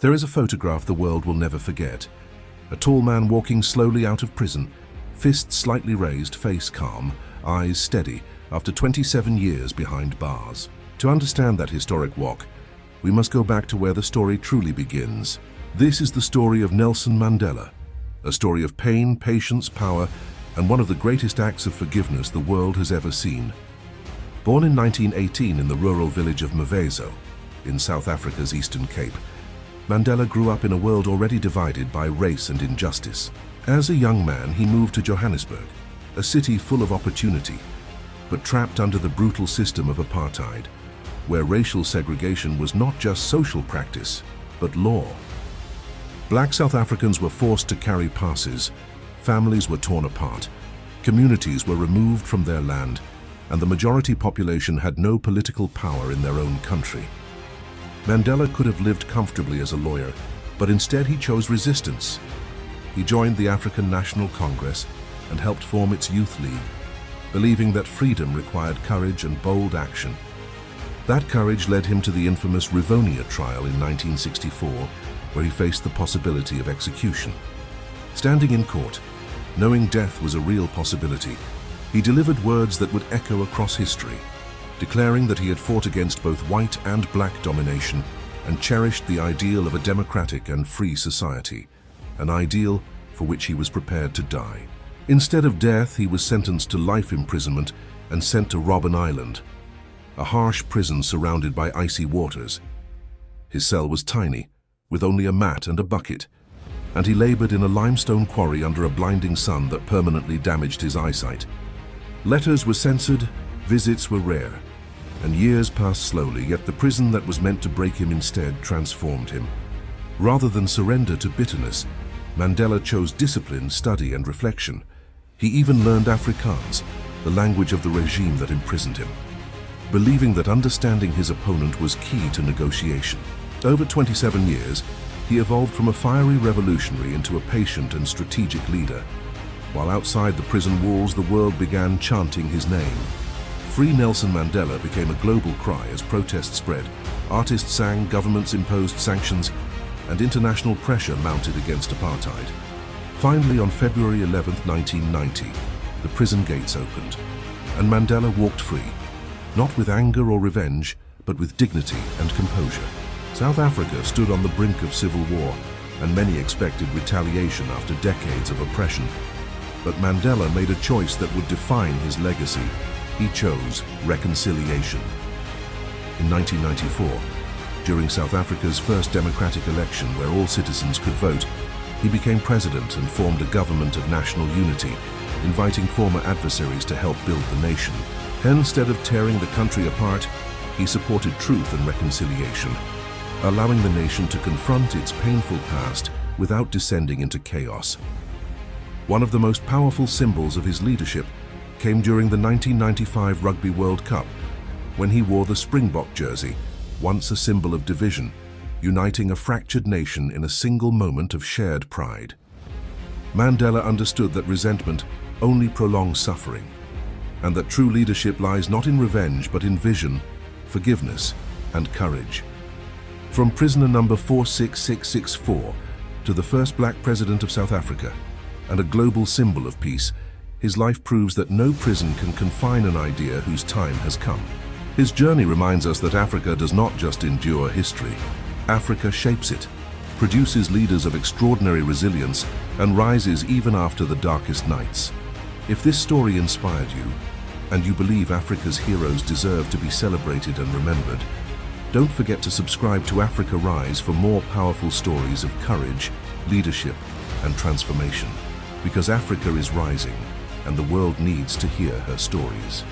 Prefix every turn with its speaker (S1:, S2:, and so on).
S1: There is a photograph the world will never forget. A tall man walking slowly out of prison, fists slightly raised, face calm, eyes steady, after 27 years behind bars. To understand that historic walk, we must go back to where the story truly begins. This is the story of Nelson Mandela, a story of pain, patience, power, and one of the greatest acts of forgiveness the world has ever seen. Born in 1918 in the rural village of Mvezo, in South Africa's Eastern Cape, Mandela grew up in a world already divided by race and injustice. As a young man, he moved to Johannesburg, a city full of opportunity, but trapped under the brutal system of apartheid, where racial segregation was not just social practice, but law. Black South Africans were forced to carry passes, families were torn apart, communities were removed from their land, and the majority population had no political power in their own country. Mandela could have lived comfortably as a lawyer, but instead he chose resistance. He joined the African National Congress and helped form its youth league, believing that freedom required courage and bold action. That courage led him to the infamous Rivonia trial in 1964, where he faced the possibility of execution. Standing in court, knowing death was a real possibility, he delivered words that would echo across history, declaring that he had fought against both white and black domination and cherished the ideal of a democratic and free society, an ideal for which he was prepared to die. Instead of death, he was sentenced to life imprisonment and sent to Robben Island, a harsh prison surrounded by icy waters. His cell was tiny, with only a mat and a bucket, and he labored in a limestone quarry under a blinding sun that permanently damaged his eyesight. Letters were censored, visits were rare, and years passed slowly, yet the prison that was meant to break him instead transformed him. Rather than surrender to bitterness, Mandela chose discipline, study, and reflection. He even learned Afrikaans, the language of the regime that imprisoned him, believing that understanding his opponent was key to negotiation. Over 27 years, he evolved from a fiery revolutionary into a patient and strategic leader. While outside the prison walls, the world began chanting his name. Free Nelson Mandela became a global cry as protests spread. Artists sang, governments imposed sanctions, and international pressure mounted against apartheid. Finally, on February 11, 1990, the prison gates opened, and Mandela walked free, not with anger or revenge, but with dignity and composure. South Africa stood on the brink of civil war, and many expected retaliation after decades of oppression. But Mandela made a choice that would define his legacy. He chose reconciliation. In 1994, during South Africa's first democratic election where all citizens could vote, he became president and formed a government of national unity, inviting former adversaries to help build the nation. Instead of tearing the country apart, he supported truth and reconciliation, allowing the nation to confront its painful past without descending into chaos. One of the most powerful symbols of his leadership came during the 1995 Rugby World Cup, when he wore the Springbok jersey, once a symbol of division, uniting a fractured nation in a single moment of shared pride. Mandela understood that resentment only prolongs suffering, and that true leadership lies not in revenge but in vision, forgiveness, and courage. From prisoner number 46664 to the first black president of South Africa and a global symbol of peace, his life proves that no prison can confine an idea whose time has come. His journey reminds us that Africa does not just endure history. Africa shapes it, produces leaders of extraordinary resilience, and rises even after the darkest nights. If this story inspired you, and you believe Africa's heroes deserve to be celebrated and remembered, don't forget to subscribe to Africa Rise for more powerful stories of courage, leadership, and transformation. Because Africa is rising, and the world needs to hear her stories.